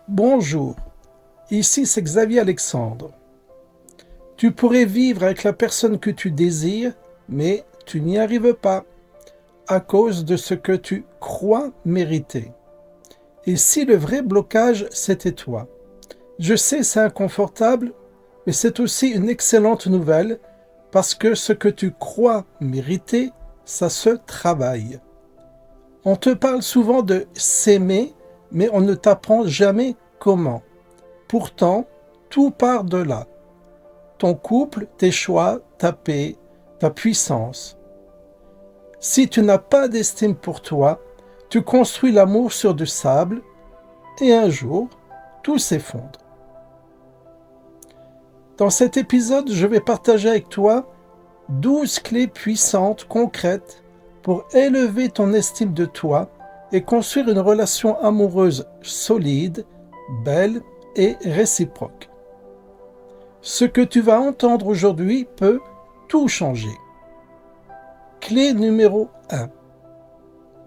Bonjour, ici c'est Xavier Alexandre. Tu pourrais vivre avec la personne que tu désires, mais tu n'y arrives pas à cause de ce que tu crois mériter. Et si le vrai blocage, c'était toi? Je sais, c'est inconfortable, mais c'est aussi une excellente nouvelle parce que ce que tu crois mériter, ça se travaille. On te parle souvent de s'aimer, mais on ne t'apprend jamais comment. Pourtant, tout part de là. Ton couple, tes choix, ta paix, ta puissance. Si tu n'as pas d'estime pour toi, tu construis l'amour sur du sable et un jour, tout s'effondre. Dans cet épisode, je vais partager avec toi 12 clés puissantes, concrètes, pour élever ton estime de toi et construire une relation amoureuse solide, belle et réciproque. Ce que tu vas entendre aujourd'hui peut tout changer. Clé numéro 1.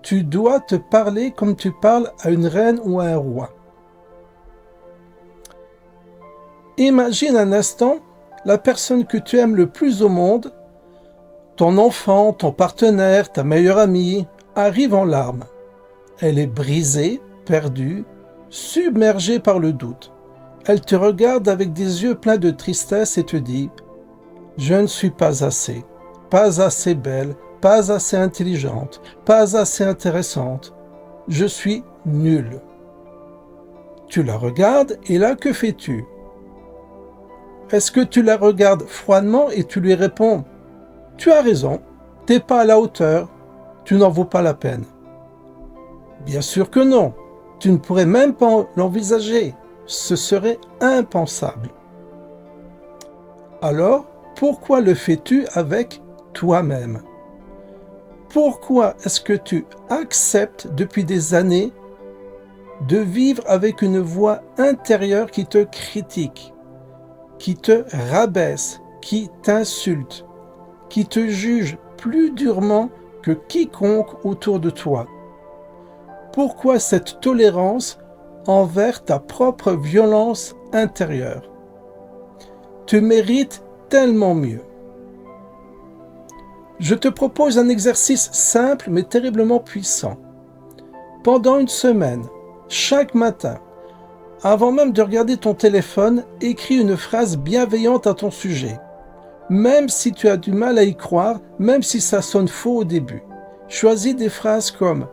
Tu dois te parler comme tu parles à une reine ou à un roi. Imagine un instant la personne que tu aimes le plus au monde, ton enfant, ton partenaire, ta meilleure amie, arrive en larmes. Elle est brisée, perdue, submergée par le doute. Elle te regarde avec des yeux pleins de tristesse et te dit « Je ne suis pas assez belle, pas assez intelligente, pas assez intéressante. Je suis nulle. » Tu la regardes et là, que fais-tu? Est-ce que tu la regardes froidement et tu lui réponds « Tu as raison, t'es pas à la hauteur, tu n'en vaux pas la peine ». Bien sûr que non, tu ne pourrais même pas l'envisager, ce serait impensable. Alors, pourquoi le fais-tu avec toi-même? Pourquoi est-ce que tu acceptes depuis des années de vivre avec une voix intérieure qui te critique, qui te rabaisse, qui t'insulte, qui te juge plus durement que quiconque autour de toi? Pourquoi cette tolérance envers ta propre violence intérieure? Tu mérites tellement mieux. Je te propose un exercice simple mais terriblement puissant. Pendant une semaine, chaque matin, avant même de regarder ton téléphone, écris une phrase bienveillante à ton sujet. Même si tu as du mal à y croire, même si ça sonne faux au début. Choisis des phrases comme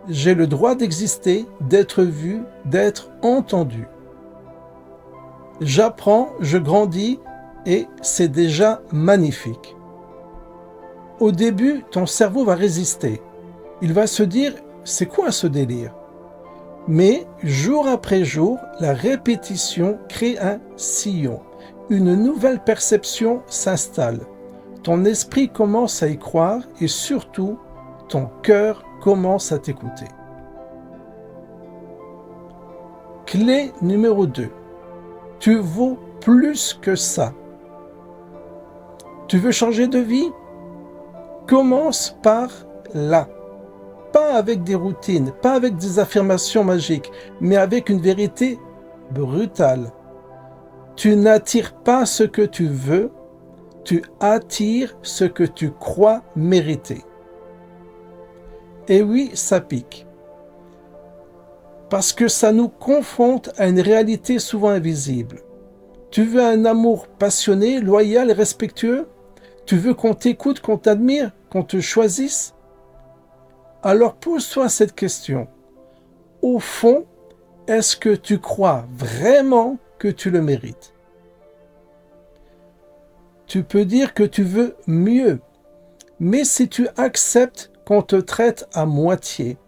« J'ai le droit d'exister, d'être vu, d'être entendu. » J'apprends, je grandis et c'est déjà magnifique. Au début, ton cerveau va résister. Il va se dire « C'est quoi ce délire ?» Mais jour après jour, la répétition crée un sillon. Une nouvelle perception s'installe. Ton esprit commence à y croire et surtout, ton cœur commence à t'écouter. Clé numéro 2. Tu vaux plus que ça. Tu veux changer de vie? Commence par là. Pas avec des routines, pas avec des affirmations magiques, mais avec une vérité brutale. Tu n'attires pas ce que tu veux, tu attires ce que tu crois mériter. Et oui, ça pique. Parce que ça nous confronte à une réalité souvent invisible. Tu veux un amour passionné, loyal, respectueux? Tu veux qu'on t'écoute, qu'on t'admire, qu'on te choisisse? Alors pose-toi cette question. Au fond, est-ce que tu crois vraiment que tu le mérites? Tu peux dire que tu veux mieux, mais si tu acceptes qu'on te traite à moitié,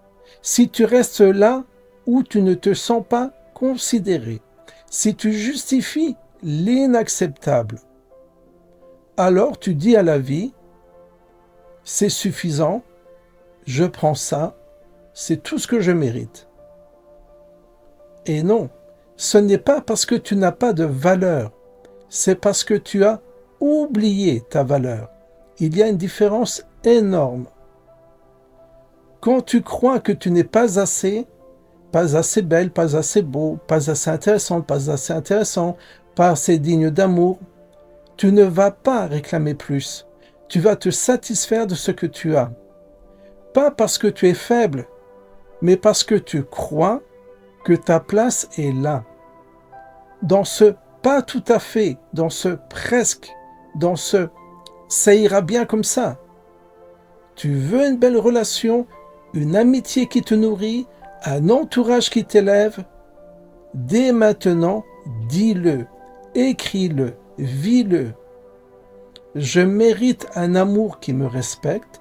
si tu restes là où tu ne te sens pas considéré, si tu justifies l'inacceptable, alors tu dis à la vie, c'est suffisant, je prends ça, c'est tout ce que je mérite. Et non, ce n'est pas parce que tu n'as pas de valeur, c'est parce que tu as oublié ta valeur. Il y a une différence énorme. Quand tu crois que tu n'es pas assez, pas assez belle, pas assez beau, pas assez intéressant, pas assez intéressant, pas assez digne d'amour. Tu ne vas pas réclamer plus. Tu vas te satisfaire de ce que tu as. Pas parce que tu es faible, mais parce que tu crois que ta place est là. Dans ce pas tout à fait, dans ce presque, dans ce ça ira bien comme ça. Tu veux une belle relation, une amitié qui te nourrit, un entourage qui t'élève. Dès maintenant, dis-le, écris-le, vis-le. Je mérite un amour qui me respecte.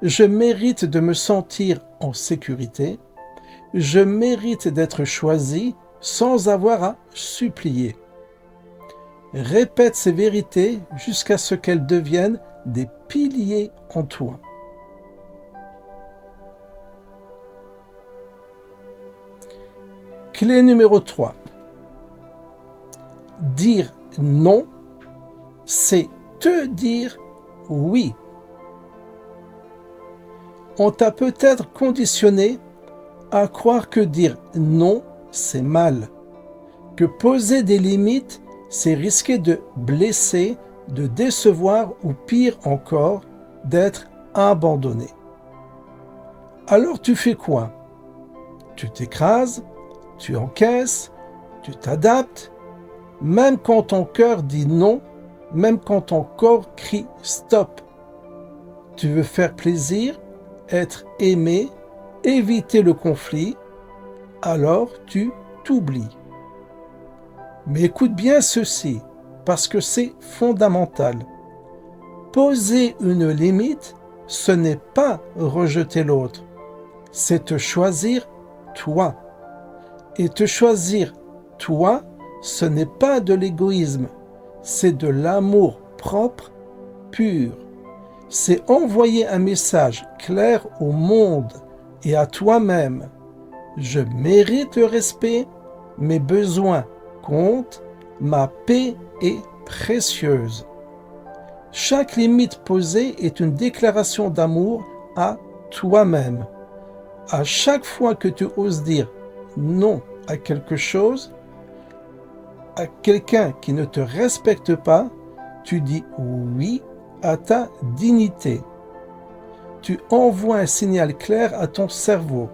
Je mérite de me sentir en sécurité. Je mérite d'être choisi sans avoir à supplier. Répète ces vérités jusqu'à ce qu'elles deviennent des piliers en toi. Clé numéro 3. Dire non, c'est te dire oui. On t'a peut-être conditionné à croire que dire non, c'est mal. Que poser des limites, c'est risquer de blesser, de décevoir ou pire encore, d'être abandonné. Alors tu fais quoi? Tu t'écrases, tu encaisses, tu t'adaptes, même quand ton cœur dit non, même quand ton corps crie stop. Tu veux faire plaisir, être aimé, éviter le conflit, alors tu t'oublies. Mais écoute bien ceci, parce que c'est fondamental. Poser une limite, ce n'est pas rejeter l'autre, c'est te choisir toi. Et te choisir toi, ce n'est pas de l'égoïsme, c'est de l'amour propre, pur. C'est envoyer un message clair au monde et à toi-même. Je mérite le respect, mes besoins comptent, ma paix est précieuse. Chaque limite posée est une déclaration d'amour à toi-même. À chaque fois que tu oses dire non à quelque chose, à quelqu'un qui ne te respecte pas, tu dis oui à ta dignité. Tu envoies un signal clair à ton cerveau.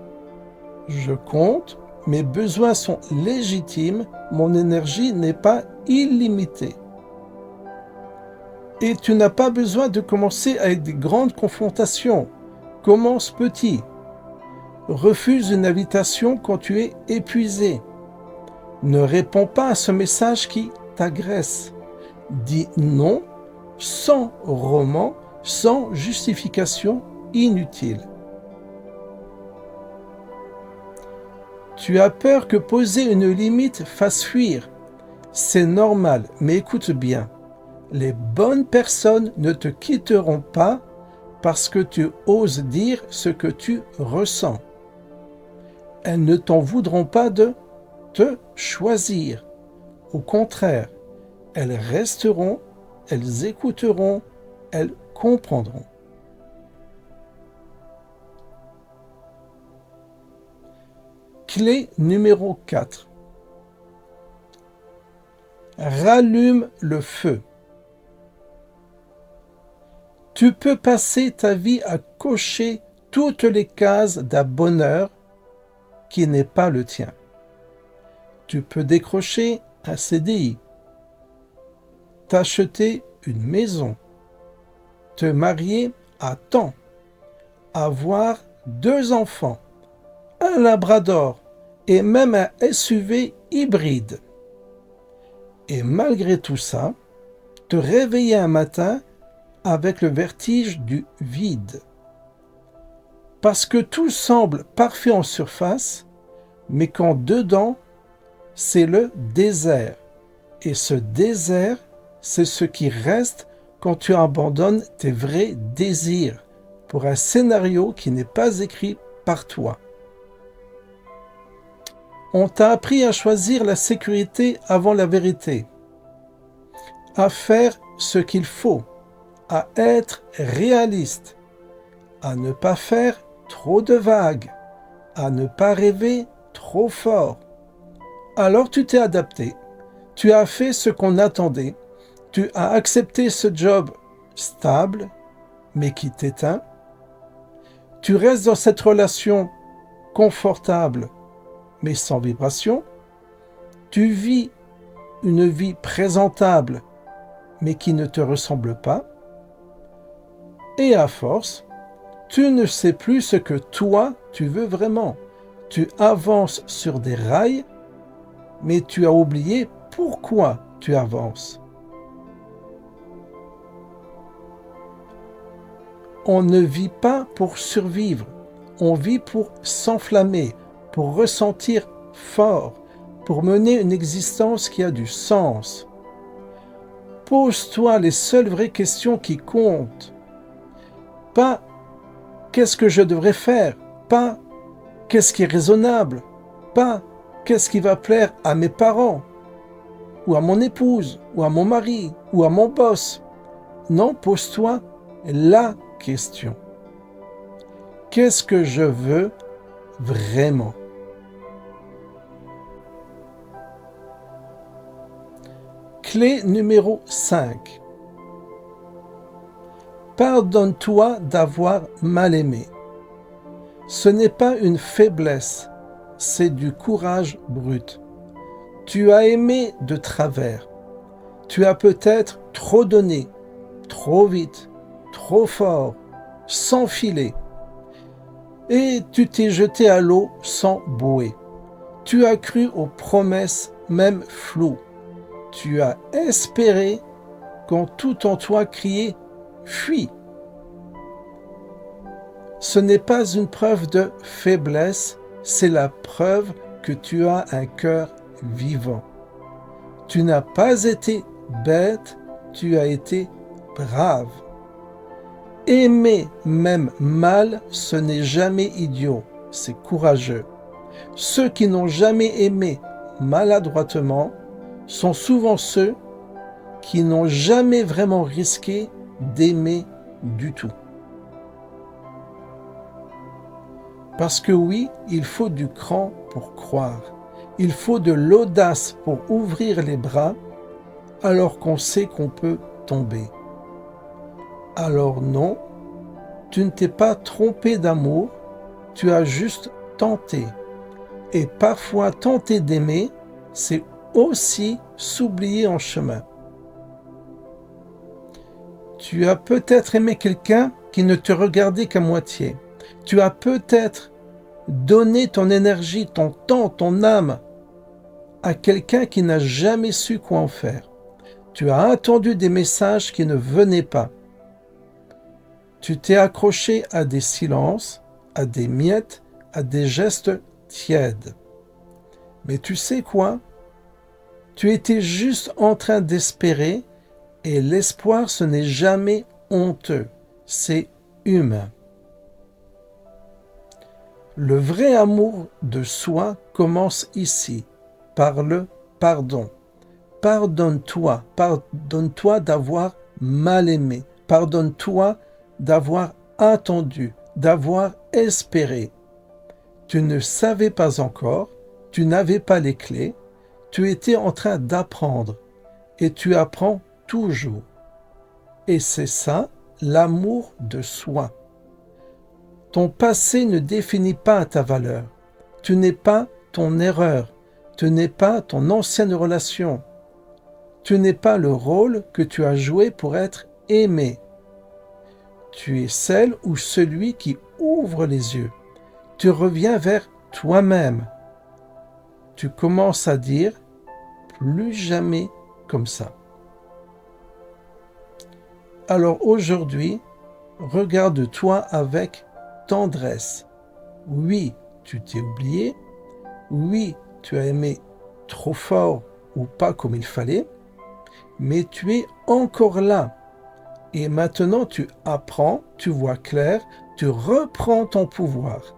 Je compte, mes besoins sont légitimes, mon énergie n'est pas illimitée. Et tu n'as pas besoin de commencer avec des grandes confrontations. Commence petit. Refuse une invitation quand tu es épuisé. Ne réponds pas à ce message qui t'agresse. Dis non sans roman, sans justification inutile. Tu as peur que poser une limite fasse fuir. C'est normal, mais écoute bien. Les bonnes personnes ne te quitteront pas parce que tu oses dire ce que tu ressens. Elles ne t'en voudront pas de te choisir. Au contraire, elles resteront, elles écouteront, elles comprendront. Clé numéro 4. Rallume le feu. Tu peux passer ta vie à cocher toutes les cases d'un bonheur qui n'est pas le tien. Tu peux décrocher un CDI, t'acheter une maison, te marier à temps, avoir 2 enfants, un labrador et même un SUV hybride. Et malgré tout ça, te réveiller un matin avec le vertige du vide. Parce que tout semble parfait en surface, mais qu'en dedans, c'est le désert. Et ce désert, c'est ce qui reste quand tu abandonnes tes vrais désirs pour un scénario qui n'est pas écrit par toi. On t'a appris à choisir la sécurité avant la vérité, à faire ce qu'il faut, à être réaliste, à ne pas faire trop de vagues, à ne pas rêver trop fort. Alors tu t'es adapté. Tu as fait ce qu'on attendait. Tu as accepté ce job stable, mais qui t'éteint. Tu restes dans cette relation confortable, mais sans vibration. Tu vis une vie présentable, mais qui ne te ressemble pas. Et à force, tu ne sais plus ce que toi, tu veux vraiment. Tu avances sur des rails, mais tu as oublié pourquoi tu avances. On ne vit pas pour survivre, on vit pour s'enflammer, pour ressentir fort, pour mener une existence qui a du sens. Pose-toi les seules vraies questions qui comptent. Pas « qu'est-ce que je devrais faire ?» Pas « qu'est-ce qui est raisonnable ?» Pas « qu'est-ce qui va plaire à mes parents ?» ou à mon épouse, ou à mon mari, ou à mon boss. Non, pose-toi la question. Qu'est-ce que je veux vraiment? Clé numéro 5. Pardonne-toi d'avoir mal aimé. Ce n'est pas une faiblesse, c'est du courage brut. Tu as aimé de travers. Tu as peut-être trop donné, trop vite, trop fort, sans filet. Et tu t'es jeté à l'eau sans bouée. Tu as cru aux promesses, même floues. Tu as espéré quand tout en toi criait « Fuis !» Ce n'est pas une preuve de faiblesse, c'est la preuve que tu as un cœur vivant. Tu n'as pas été bête, tu as été brave. Aimer même mal, ce n'est jamais idiot, c'est courageux. Ceux qui n'ont jamais aimé maladroitement sont souvent ceux qui n'ont jamais vraiment risqué d'aimer du tout. Parce que oui, il faut du cran pour croire. Il faut de l'audace pour ouvrir les bras alors qu'on sait qu'on peut tomber. Alors non, tu ne t'es pas trompé d'amour, tu as juste tenté. Et parfois tenter d'aimer, c'est aussi s'oublier en chemin. Tu as peut-être aimé quelqu'un qui ne te regardait qu'à moitié. Tu as peut-être donné ton énergie, ton temps, ton âme à quelqu'un qui n'a jamais su quoi en faire. Tu as attendu des messages qui ne venaient pas. Tu t'es accroché à des silences, à des miettes, à des gestes tièdes. Mais tu sais quoi? Tu étais juste en train d'espérer et l'espoir, ce n'est jamais honteux, c'est humain. Le vrai amour de soi commence ici, par le pardon. Pardonne-toi d'avoir mal aimé. Pardonne-toi d'avoir attendu, d'avoir espéré. Tu ne savais pas encore, tu n'avais pas les clés, tu étais en train d'apprendre et tu apprends toujours. Et c'est ça, l'amour de soi. Ton passé ne définit pas ta valeur. Tu n'es pas ton erreur. Tu n'es pas ton ancienne relation. Tu n'es pas le rôle que tu as joué pour être aimé. Tu es celle ou celui qui ouvre les yeux. Tu reviens vers toi-même. Tu commences à dire « plus jamais comme ça ». Alors aujourd'hui, regarde-toi avec tendresse. Oui, tu t'es oublié. Oui, tu as aimé trop fort ou pas comme il fallait. Mais tu es encore là. Et maintenant, tu apprends, tu vois clair, tu reprends ton pouvoir.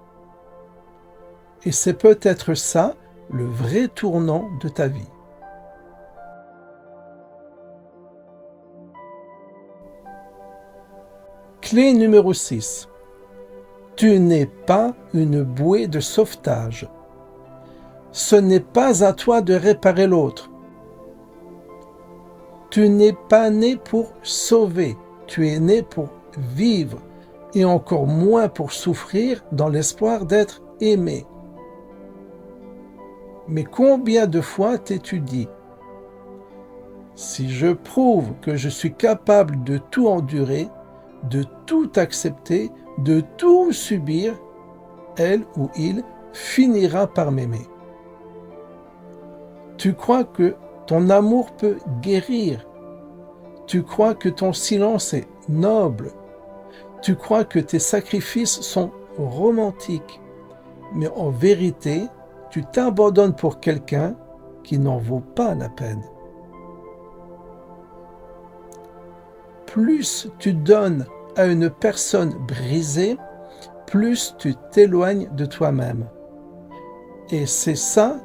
Et c'est peut-être ça, le vrai tournant de ta vie. Clé numéro 6. Tu n'es pas une bouée de sauvetage. Ce n'est pas à toi de réparer l'autre. Tu n'es pas né pour sauver, tu es né pour vivre, et encore moins pour souffrir dans l'espoir d'être aimé. Mais combien de fois t'es-tu dit : si je prouve que je suis capable de tout endurer, de tout accepter, de tout subir, elle ou il finira par m'aimer. Tu crois que ton amour peut guérir. Tu crois que ton silence est noble. Tu crois que tes sacrifices sont romantiques. Mais en vérité, tu t'abandonnes pour quelqu'un qui n'en vaut pas la peine. Plus tu donnes à une personne brisée, plus tu t'éloignes de toi-même. Et c'est ça,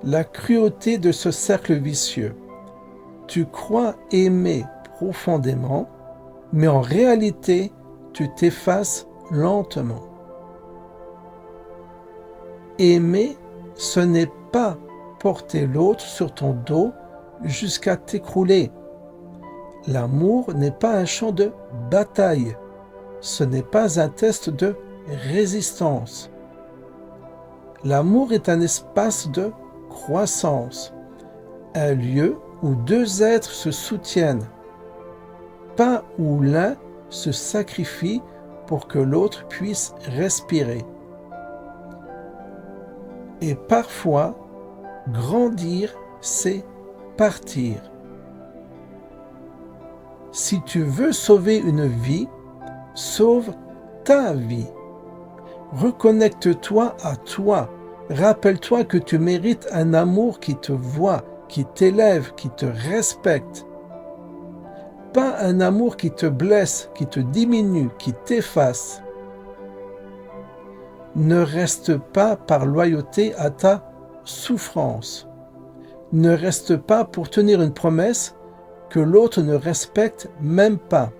la cruauté de ce cercle vicieux. Tu crois aimer profondément, mais en réalité, tu t'effaces lentement. Aimer, ce n'est pas porter l'autre sur ton dos jusqu'à t'écrouler. L'amour n'est pas un champ de bataille. Ce n'est pas un test de résistance. L'amour est un espace de croissance, un lieu où deux êtres se soutiennent, pas où l'un se sacrifie pour que l'autre puisse respirer. Et parfois, grandir, c'est partir. Si tu veux sauver une vie, sauve ta vie. Reconnecte-toi à toi. Rappelle-toi que tu mérites un amour qui te voit, qui t'élève, qui te respecte. Pas un amour qui te blesse, qui te diminue, qui t'efface. Ne reste pas par loyauté à ta souffrance. Ne reste pas pour tenir une promesse que l'autre ne respecte même pas.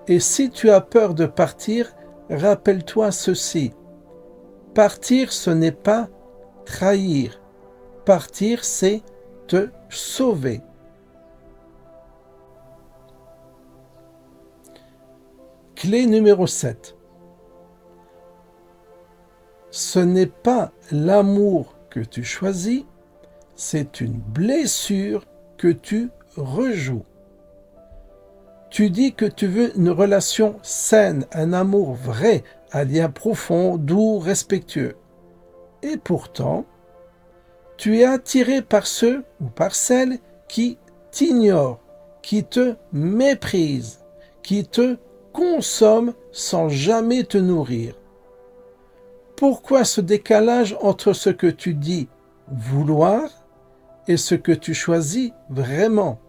Et si tu as peur de partir, rappelle-toi ceci. Partir, ce n'est pas trahir. Partir, c'est te sauver. Clé numéro 7. Ce n'est pas l'amour que tu choisis, c'est une blessure que tu rejoues. Tu dis que tu veux une relation saine, un amour vrai, un lien profond, doux, respectueux. Et pourtant, tu es attiré par ceux ou par celles qui t'ignorent, qui te méprisent, qui te consomment sans jamais te nourrir. Pourquoi ce décalage entre ce que tu dis vouloir et ce que tu choisis vraiment ?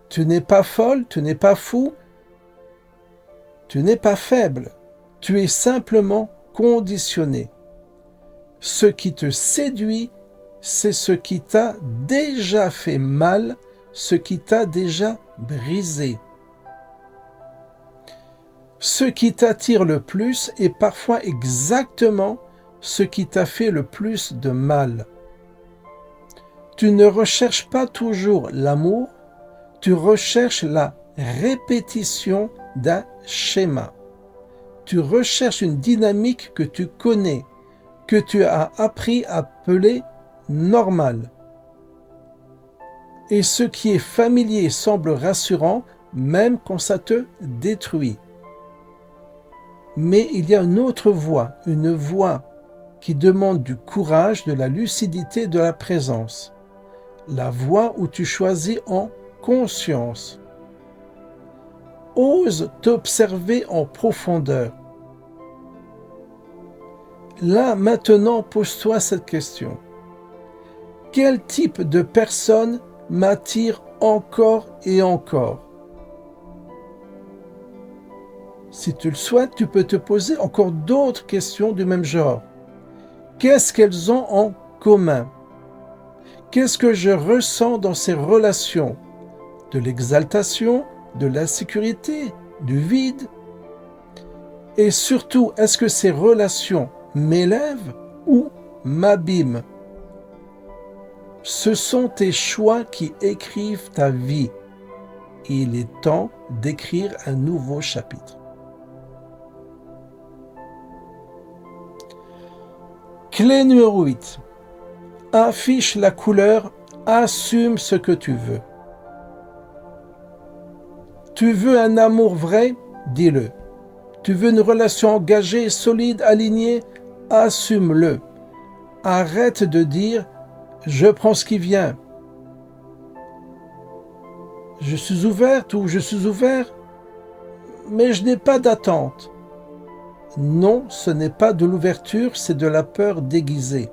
Tu n'es pas folle, tu n'es pas fou, tu n'es pas faible, tu es simplement conditionné. Ce qui te séduit, c'est ce qui t'a déjà fait mal, ce qui t'a déjà brisé. Ce qui t'attire le plus est parfois exactement ce qui t'a fait le plus de mal. Tu ne recherches pas toujours l'amour, tu recherches la répétition d'un schéma. Tu recherches une dynamique que tu connais, que tu as appris à appeler normale. Et ce qui est familier semble rassurant, même quand ça te détruit. Mais il y a une autre voie, une voie qui demande du courage, de la lucidité, de la présence. La voie où tu choisis en conscience. Ose t'observer en profondeur. Là, maintenant, pose-toi cette question. Quel type de personne m'attire encore et encore ? Si tu le souhaites, tu peux te poser encore d'autres questions du même genre. Qu'est-ce qu'elles ont en commun ? Qu'est-ce que je ressens dans ces relations ? De l'exaltation, de l'insécurité, du vide ? Et surtout, est-ce que ces relations m'élèvent ou m'abîment? Ce sont tes choix qui écrivent ta vie. Il est temps d'écrire un nouveau chapitre. Clé numéro 8. Affiche la couleur, assume ce que tu veux. Tu veux un amour vrai? Dis-le. Tu veux une relation engagée, solide, alignée? Assume-le. Arrête de dire « je prends ce qui vient ». Je suis ouverte ou je suis ouvert, mais je n'ai pas d'attente. Non, ce n'est pas de l'ouverture, c'est de la peur déguisée.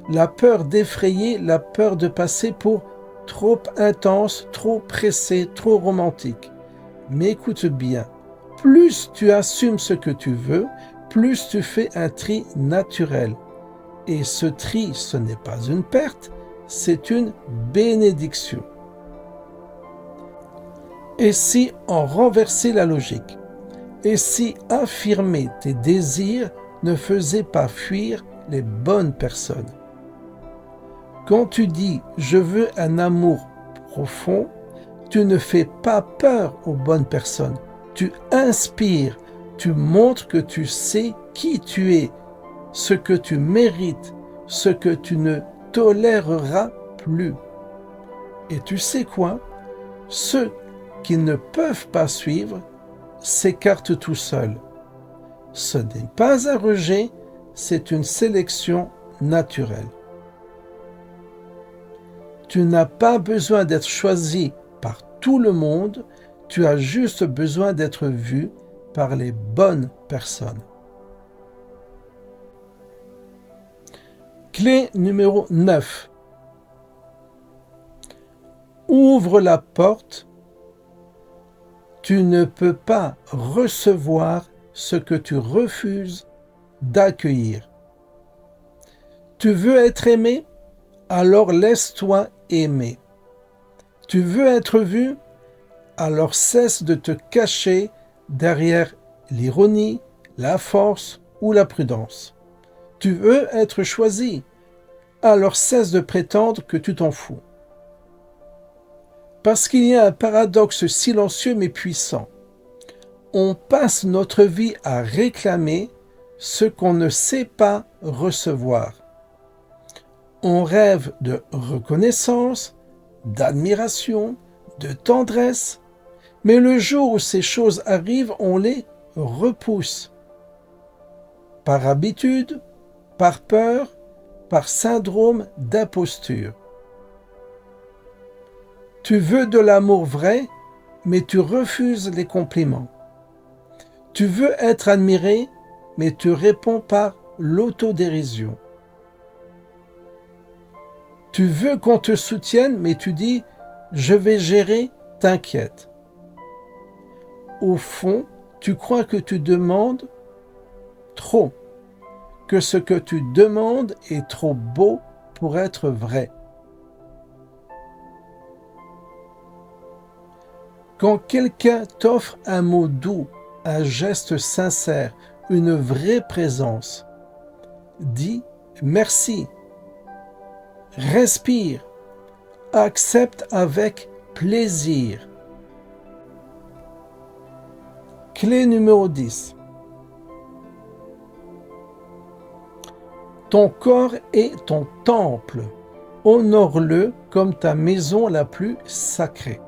La peur d'effrayer, la peur de passer pour trop intense, trop pressé, trop romantique. Mais écoute bien, plus tu assumes ce que tu veux, plus tu fais un tri naturel. Et ce tri, ce n'est pas une perte, c'est une bénédiction. Et si on renversait la logique? Et si affirmer tes désirs ne faisait pas fuir les bonnes personnes? Quand tu dis « je veux un amour profond », tu ne fais pas peur aux bonnes personnes. Tu inspires, tu montres que tu sais qui tu es, ce que tu mérites, ce que tu ne toléreras plus. Et tu sais quoi? Ceux qui ne peuvent pas suivre s'écartent tout seuls. Ce n'est pas un rejet, c'est une sélection naturelle. Tu n'as pas besoin d'être choisi par tout le monde, tu as juste besoin d'être vu par les bonnes personnes. Clé numéro 9. Ouvre la porte. Tu ne peux pas recevoir ce que tu refuses d'accueillir. Tu veux être aimé? Alors laisse-toi aimer. Tu veux être vu? Alors cesse de te cacher derrière l'ironie, la force ou la prudence. Tu veux être choisi? Alors cesse de prétendre que tu t'en fous. Parce qu'il y a un paradoxe silencieux mais puissant. On passe notre vie à réclamer ce qu'on ne sait pas recevoir. On rêve de reconnaissance, d'admiration, de tendresse, mais le jour où ces choses arrivent, on les repousse. Par habitude, par peur, par syndrome d'imposture. Tu veux de l'amour vrai, mais tu refuses les compliments. Tu veux être admiré, mais tu réponds par l'autodérision. Tu veux qu'on te soutienne, mais tu dis « je vais gérer, t'inquiète ». Au fond, tu crois que tu demandes trop, que ce que tu demandes est trop beau pour être vrai. Quand quelqu'un t'offre un mot doux, un geste sincère, une vraie présence, dis merci, respire, accepte avec plaisir. Clé numéro 10. Ton corps est ton temple. Honore-le comme ta maison la plus sacrée.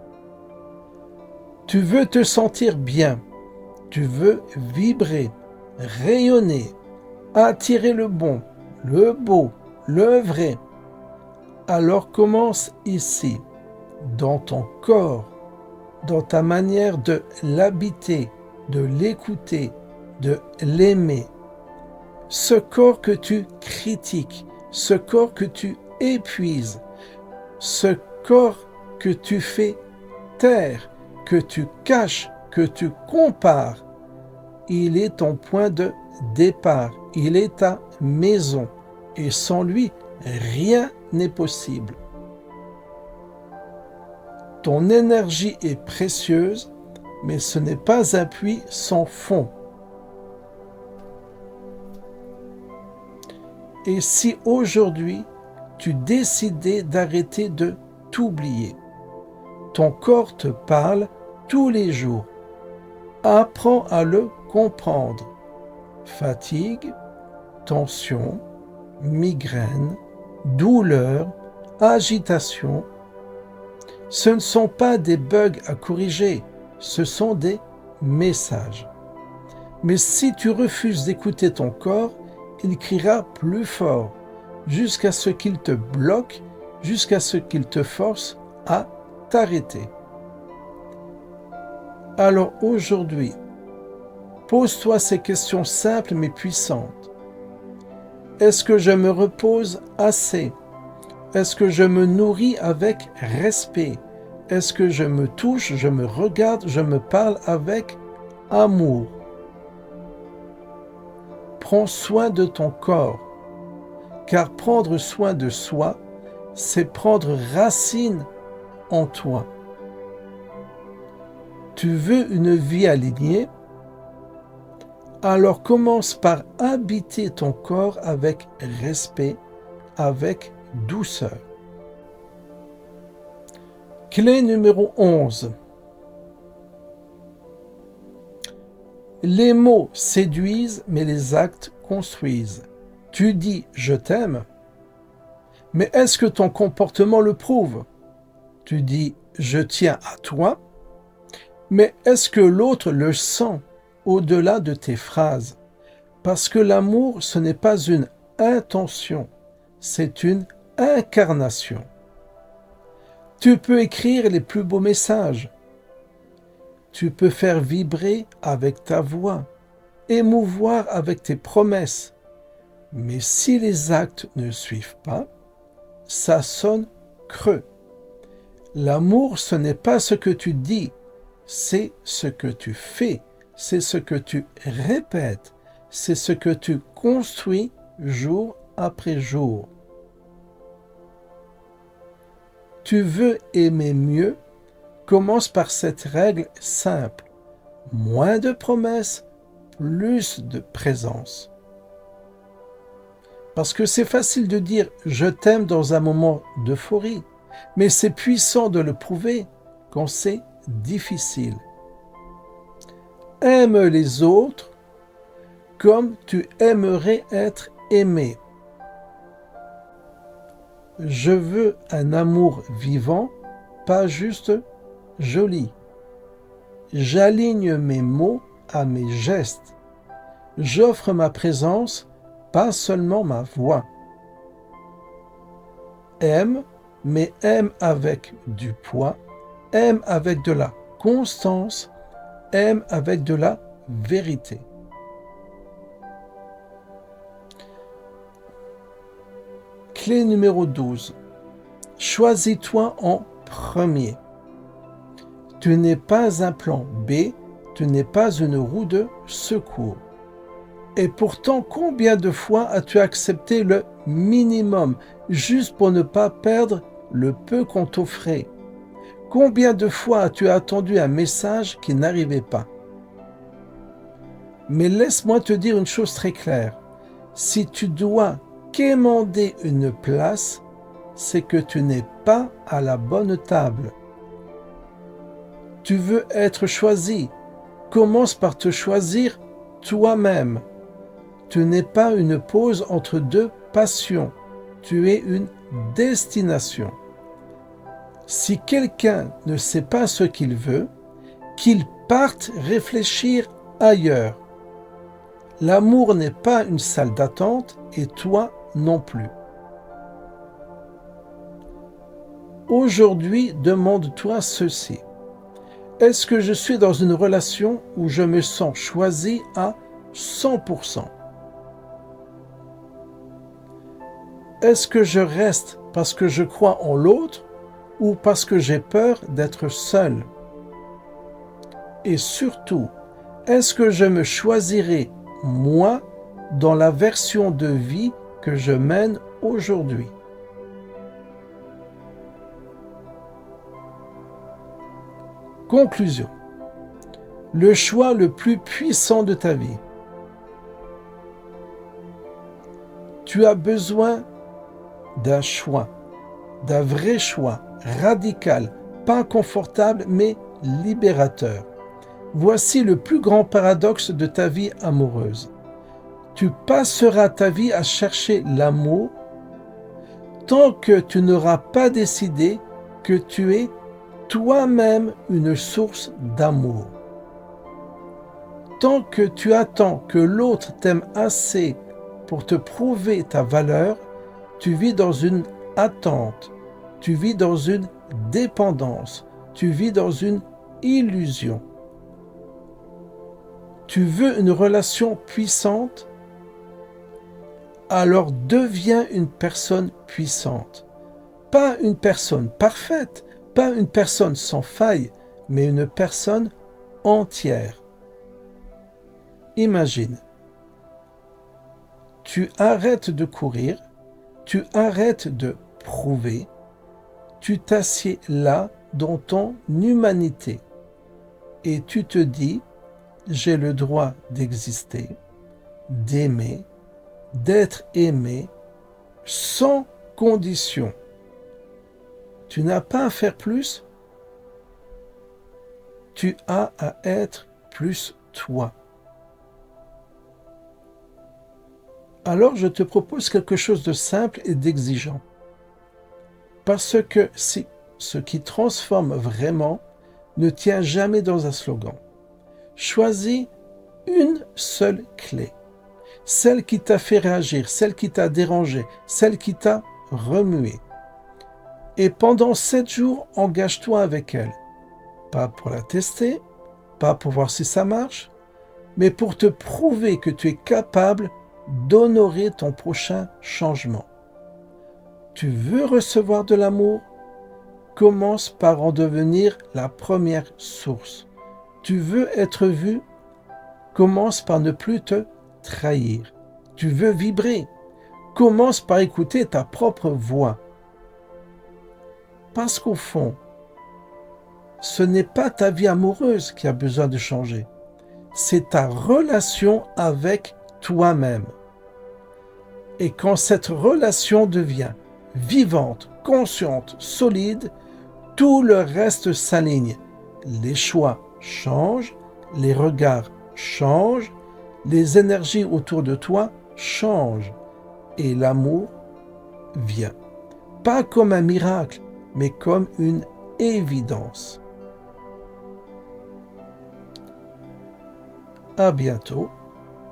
Tu veux te sentir bien. Tu veux vibrer, rayonner, attirer le bon, le beau, le vrai. Alors commence ici, dans ton corps, dans ta manière de l'habiter, de l'écouter, de l'aimer. Ce corps que tu critiques, ce corps que tu épuises, ce corps que tu fais taire, que tu caches, que tu compares, il est ton point de départ, il est ta maison, et sans lui, rien n'est possible. Ton énergie est précieuse, mais ce n'est pas un puits sans fond. Et si aujourd'hui, tu décidais d'arrêter de t'oublier? Ton corps te parle tous les jours. Apprends à le comprendre. Fatigue, tension, migraine, douleur, agitation. Ce ne sont pas des bugs à corriger, ce sont des messages. Mais si tu refuses d'écouter ton corps, il criera plus fort, jusqu'à ce qu'il te bloque, jusqu'à ce qu'il te force à t'arrêter. Alors aujourd'hui, pose-toi ces questions simples mais puissantes. Est-ce que je me repose assez? Est-ce que je me nourris avec respect? Est-ce que je me touche, je me regarde, je me parle avec amour? Prends soin de ton corps, car prendre soin de soi, c'est prendre racine en toi. Tu veux une vie alignée? Alors commence par habiter ton corps avec respect, avec douceur. Clé numéro 11. Les mots séduisent, mais les actes construisent. Tu dis « je t'aime », mais est-ce que ton comportement le prouve? Tu dis « je tiens à toi », mais est-ce que l'autre le sent au-delà de tes phrases? Parce que l'amour, ce n'est pas une intention, c'est une incarnation. Tu peux écrire les plus beaux messages. Tu peux faire vibrer avec ta voix, émouvoir avec tes promesses. Mais si les actes ne suivent pas, ça sonne creux. L'amour, ce n'est pas ce que tu dis, c'est ce que tu fais, c'est ce que tu répètes, c'est ce que tu construis jour après jour. Tu veux aimer mieux? Commence par cette règle simple. Moins de promesses, plus de présence. Parce que c'est facile de dire « je t'aime » dans un moment d'euphorie, mais c'est puissant de le prouver quand c'est difficile. Aime les autres comme tu aimerais être aimé. Je veux un amour vivant, pas juste joli. J'aligne mes mots à mes gestes. J'offre ma présence, pas seulement ma voix. Aime, mais aime avec du poids, aime avec de la constance, aime avec de la vérité. Clé numéro 12. Choisis-toi en premier. Tu n'es pas un plan B, tu n'es pas une roue de secours. Et pourtant, combien de fois as-tu accepté le minimum juste pour ne pas perdre le peu qu'on t'offrait? Combien de fois as-tu attendu un message qui n'arrivait pas? Mais laisse-moi te dire une chose très claire. Si tu dois quémander une place, c'est que tu n'es pas à la bonne table. Tu veux être choisi. Commence par te choisir toi-même. Tu n'es pas une pause entre deux passions. Tu es une destination. Si quelqu'un ne sait pas ce qu'il veut, qu'il parte réfléchir ailleurs. L'amour n'est pas une salle d'attente et toi non plus. Aujourd'hui, demande-toi ceci. Est-ce que je suis dans une relation où je me sens choisi à 100%? Est-ce que je reste parce que je crois en l'autre ou parce que j'ai peur d'être seul? Et surtout, est-ce que je me choisirai moi dans la version de vie que je mène aujourd'hui? Conclusion. Le choix le plus puissant de ta vie. Tu as besoin d'un choix, d'un vrai choix, radical, pas confortable, mais libérateur. Voici le plus grand paradoxe de ta vie amoureuse. Tu passeras ta vie à chercher l'amour tant que tu n'auras pas décidé que tu es toi-même une source d'amour. Tant que tu attends que l'autre t'aime assez pour te prouver ta valeur, tu vis dans une attente, tu vis dans une dépendance, tu vis dans une illusion. Tu veux une relation puissante? Alors deviens une personne puissante. Pas une personne parfaite, pas une personne sans faille, mais une personne entière. Imagine, tu arrêtes de courir, tu arrêtes de prouver, tu t'assieds là dans ton humanité et tu te dis, j'ai le droit d'exister, d'aimer, d'être aimé sans condition. Tu n'as pas à faire plus, tu as à être plus toi. Alors je te propose quelque chose de simple et d'exigeant. Parce que ce qui transforme vraiment ne tient jamais dans un slogan. Choisis une seule clé. Celle qui t'a fait réagir, celle qui t'a dérangé, celle qui t'a remué. Et pendant 7 jours, engage-toi avec elle. Pas pour la tester, pas pour voir si ça marche, mais pour te prouver que tu es capable d'honorer ton prochain changement. Tu veux recevoir de l'amour? Commence par en devenir la première source. Tu veux être vu? Commence par ne plus te trahir. Tu veux vibrer? Commence par écouter ta propre voix. Parce qu'au fond, ce n'est pas ta vie amoureuse qui a besoin de changer. C'est ta relation avec toi-même. Et quand cette relation devient vivante, consciente, solide, tout le reste s'aligne. Les choix changent, les regards changent, les énergies autour de toi changent et l'amour vient. Pas comme un miracle, mais comme une évidence. À bientôt.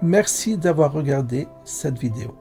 Merci d'avoir regardé cette vidéo.